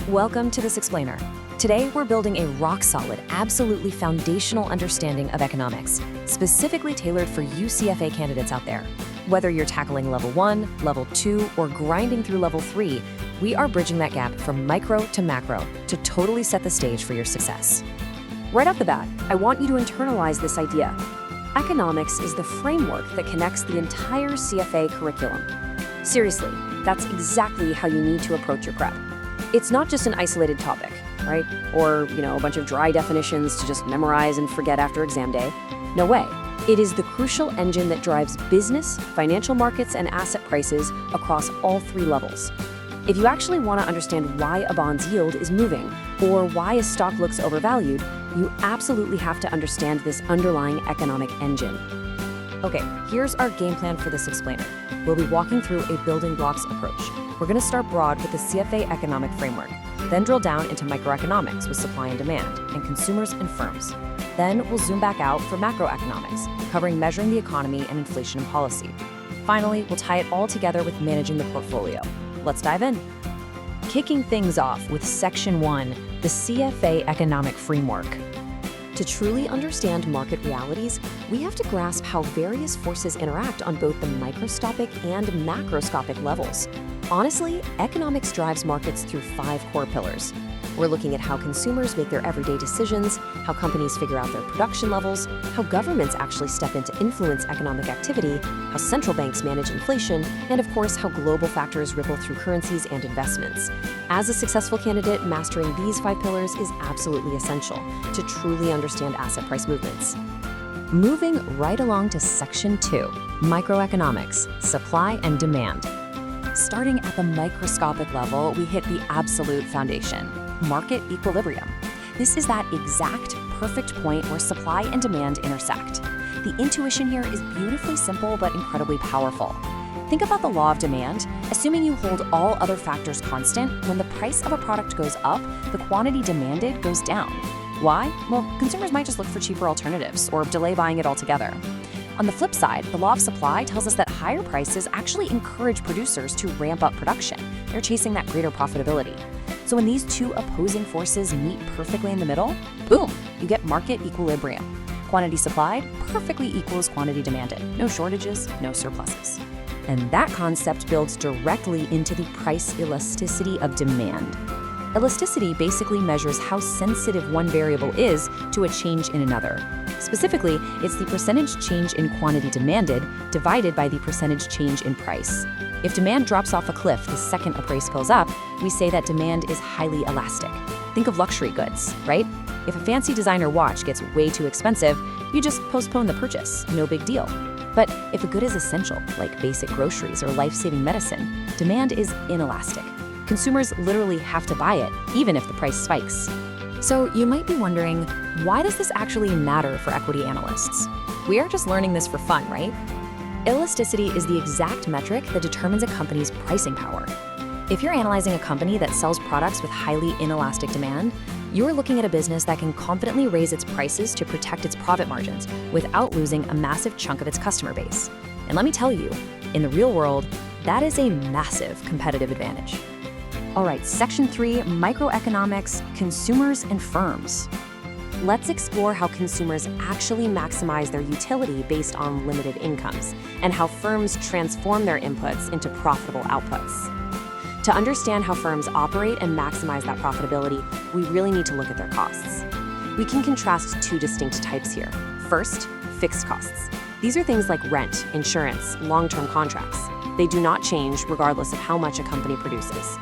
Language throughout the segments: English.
Welcome to This Explainer. Today, we're building a rock-solid, absolutely foundational understanding of economics, specifically tailored for you CFA candidates out there. Whether you're tackling Level 1, Level 2, or grinding through Level 3, we are bridging that gap from micro to macro to totally set the stage for your success. Right off the bat, I want you to internalize this idea. Economics is the framework that connects the entire CFA curriculum. Seriously, that's exactly how you need to approach your prep. It's not just an isolated topic, right? Or, a bunch of dry definitions to just memorize and forget after exam day. No way. It is the crucial engine that drives business, financial markets, and asset prices across all three levels. If you actually want to understand why a bond's yield is moving or why a stock looks overvalued, you absolutely have to understand this underlying economic engine. Okay, here's our game plan for this explainer. We'll be walking through a building blocks approach. We're going to start broad with the CFA economic framework, then drill down into microeconomics with supply and demand, and consumers and firms. Then we'll zoom back out for macroeconomics, covering measuring the economy and inflation and policy. Finally, we'll tie it all together with managing the portfolio. Let's dive in. Kicking things off with Section 1, the CFA economic framework. To truly understand market realities, we have to grasp how various forces interact on both the microscopic and macroscopic levels. Honestly, economics drives markets through 5 core pillars. We're looking at how consumers make their everyday decisions, how companies figure out their production levels, how governments actually step in to influence economic activity, how central banks manage inflation, and of course, how global factors ripple through currencies and investments. As a successful candidate, mastering these 5 pillars is absolutely essential to truly understand asset price movements. Moving right along to Section 2, Microeconomics, Supply and Demand. Starting at the microscopic level, we hit the absolute foundation, market equilibrium. This is that exact, perfect point where supply and demand intersect. The intuition here is beautifully simple but incredibly powerful. Think about the law of demand. Assuming you hold all other factors constant, when the price of a product goes up, the quantity demanded goes down. Why? Well, consumers might just look for cheaper alternatives or delay buying it altogether. On the flip side, the law of supply tells us that higher prices actually encourage producers to ramp up production. They're chasing that greater profitability. So when these two opposing forces meet perfectly in the middle, boom, you get market equilibrium. Quantity supplied perfectly equals quantity demanded. No shortages, no surpluses. And that concept builds directly into the price elasticity of demand. Elasticity basically measures how sensitive one variable is to a change in another. Specifically, it's the percentage change in quantity demanded divided by the percentage change in price. If demand drops off a cliff the second a price goes up, we say that demand is highly elastic. Think of luxury goods, right? If a fancy designer watch gets way too expensive, you just postpone the purchase, no big deal. But if a good is essential, like basic groceries or life-saving medicine, demand is inelastic. Consumers literally have to buy it, even if the price spikes. So you might be wondering, why does this actually matter for equity analysts? We are just learning this for fun, right? Elasticity is the exact metric that determines a company's pricing power. If you're analyzing a company that sells products with highly inelastic demand, you're looking at a business that can confidently raise its prices to protect its profit margins without losing a massive chunk of its customer base. And let me tell you, in the real world, that is a massive competitive advantage. All right, Section 3, Microeconomics, Consumers and Firms. Let's explore how consumers actually maximize their utility based on limited incomes, and how firms transform their inputs into profitable outputs. To understand how firms operate and maximize that profitability, we really need to look at their costs. We can contrast 2 distinct types here. First, fixed costs. These are things like rent, insurance, long-term contracts. They do not change regardless of how much a company produces.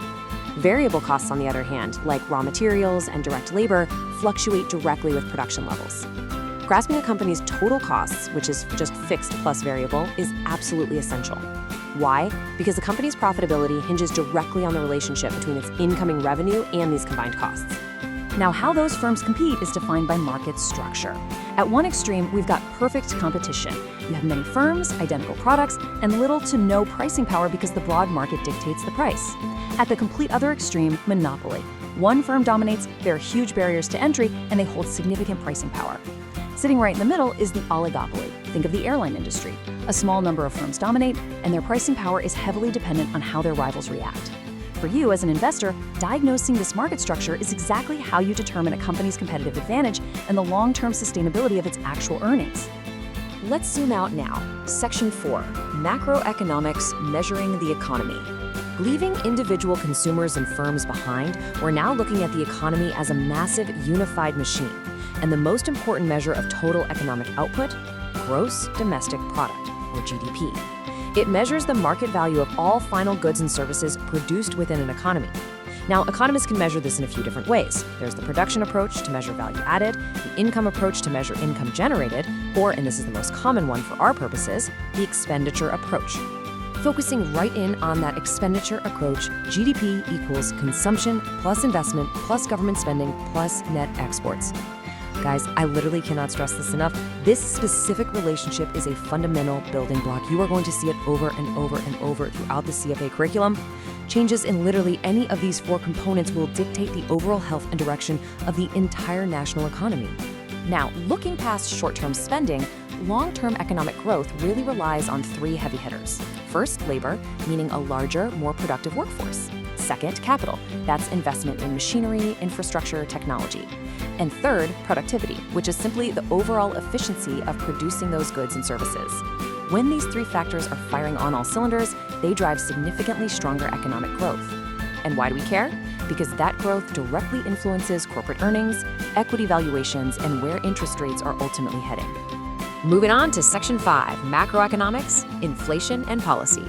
Variable costs, on the other hand, like raw materials and direct labor, fluctuate directly with production levels. Grasping a company's total costs, which is just fixed plus variable, is absolutely essential. Why? Because the company's profitability hinges directly on the relationship between its incoming revenue and these combined costs. Now, how those firms compete is defined by market structure. At one extreme, we've got perfect competition. You have many firms, identical products, and little to no pricing power because the broad market dictates the price. At the complete other extreme, monopoly. One firm dominates, there are huge barriers to entry, and they hold significant pricing power. Sitting right in the middle is the oligopoly. Think of the airline industry. A small number of firms dominate, and their pricing power is heavily dependent on how their rivals react. for you as an investor, diagnosing this market structure is exactly how you determine a company's competitive advantage and the long-term sustainability of its actual earnings. Let's zoom out now. Section 4, Macroeconomics, Measuring the Economy. Leaving individual consumers and firms behind, we're now looking at the economy as a massive, unified machine, and the most important measure of total economic output, gross domestic product, or GDP. It measures the market value of all final goods and services produced within an economy. Now, economists can measure this in a few different ways. There's the production approach to measure value added, the income approach to measure income generated, or, and this is the most common one for our purposes, the expenditure approach. Focusing right in on that expenditure approach, GDP equals consumption plus investment plus government spending plus net exports. Guys, I literally cannot stress this enough. This specific relationship is a fundamental building block. You are going to see it over and over and over throughout the CFA curriculum. Changes in literally any of these 4 components will dictate the overall health and direction of the entire national economy. Now, looking past short-term spending, long-term economic growth really relies on 3 heavy hitters. First, labor, meaning a larger, more productive workforce. Second, capital. That's investment in machinery, infrastructure, technology. And third, productivity, which is simply the overall efficiency of producing those goods and services. When these 3 factors are firing on all cylinders, they drive significantly stronger economic growth. And why do we care? Because that growth directly influences corporate earnings, equity valuations, and where interest rates are ultimately heading. Moving on to Section 5, Macroeconomics, Inflation and Policy.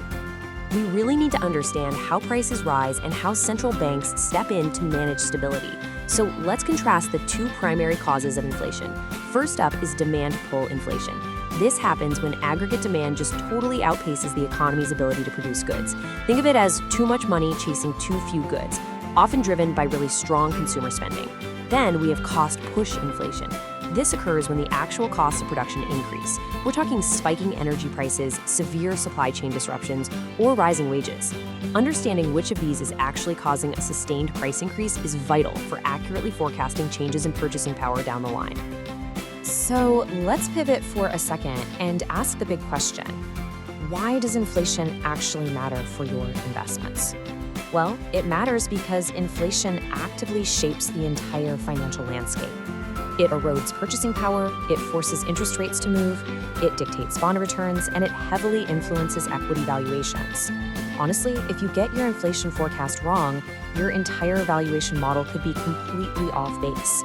We really need to understand how prices rise and how central banks step in to manage stability. So let's contrast the 2 primary causes of inflation. First up is demand pull inflation. This happens when aggregate demand just totally outpaces the economy's ability to produce goods. Think of it as too much money chasing too few goods, often driven by really strong consumer spending. Then we have cost push inflation. This occurs when the actual costs of production increase. We're talking spiking energy prices, severe supply chain disruptions, or rising wages. Understanding which of these is actually causing a sustained price increase is vital for accurately forecasting changes in purchasing power down the line. So let's pivot for a second and ask the big question. Why does inflation actually matter for your investments? Well, it matters because inflation actively shapes the entire financial landscape. It erodes purchasing power, it forces interest rates to move, it dictates bond returns, and it heavily influences equity valuations. Honestly, if you get your inflation forecast wrong, your entire valuation model could be completely off base.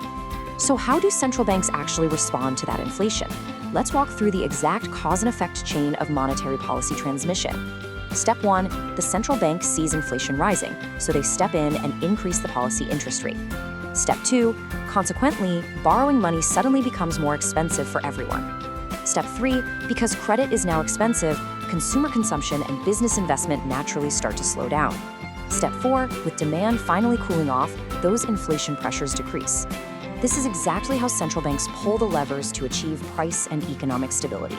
So how do central banks actually respond to that inflation? Let's walk through the exact cause and effect chain of monetary policy transmission. Step 1, the central bank sees inflation rising, so they step in and increase the policy interest rate. Step 2, consequently, borrowing money suddenly becomes more expensive for everyone. Step 3, because credit is now expensive, consumer consumption and business investment naturally start to slow down. Step 4, with demand finally cooling off, those inflation pressures decrease. This is exactly how central banks pull the levers to achieve price and economic stability.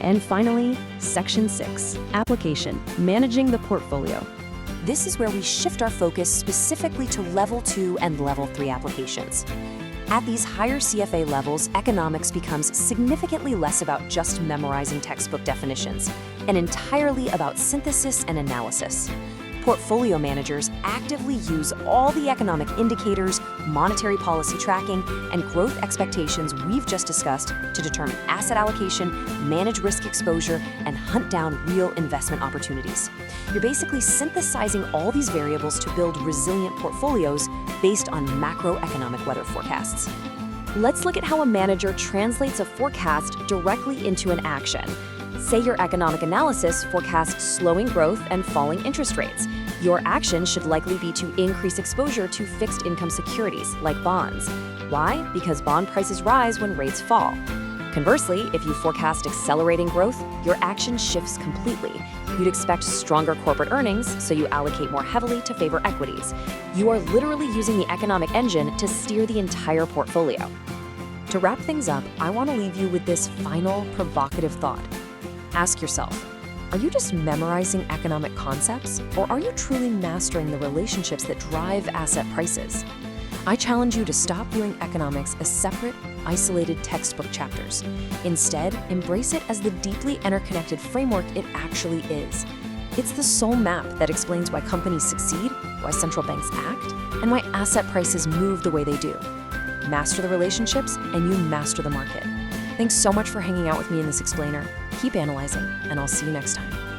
And finally, Section 6, Application, Managing the Portfolio. This is where we shift our focus specifically to Level 2 and Level 3 applications. At these higher CFA levels, economics becomes significantly less about just memorizing textbook definitions and entirely about synthesis and analysis. Portfolio managers actively use all the economic indicators, monetary policy tracking, and growth expectations we've just discussed to determine asset allocation, manage risk exposure, and hunt down real investment opportunities. You're basically synthesizing all these variables to build resilient portfolios based on macroeconomic weather forecasts. Let's look at how a manager translates a forecast directly into an action. Say your economic analysis forecasts slowing growth and falling interest rates. Your action should likely be to increase exposure to fixed income securities like bonds. Why? Because bond prices rise when rates fall. Conversely, if you forecast accelerating growth, your action shifts completely. You'd expect stronger corporate earnings, so you allocate more heavily to favor equities. You are literally using the economic engine to steer the entire portfolio. To wrap things up, I want to leave you with this final provocative thought. Ask yourself, are you just memorizing economic concepts, or are you truly mastering the relationships that drive asset prices? I challenge you to stop viewing economics as separate, isolated textbook chapters. Instead, embrace it as the deeply interconnected framework it actually is. It's the sole map that explains why companies succeed why central banks act, and why asset prices move the way they do. Master the relationships, and you master the market. Thanks so much for hanging out with me in this explainer. Keep analyzing, and I'll see you next time.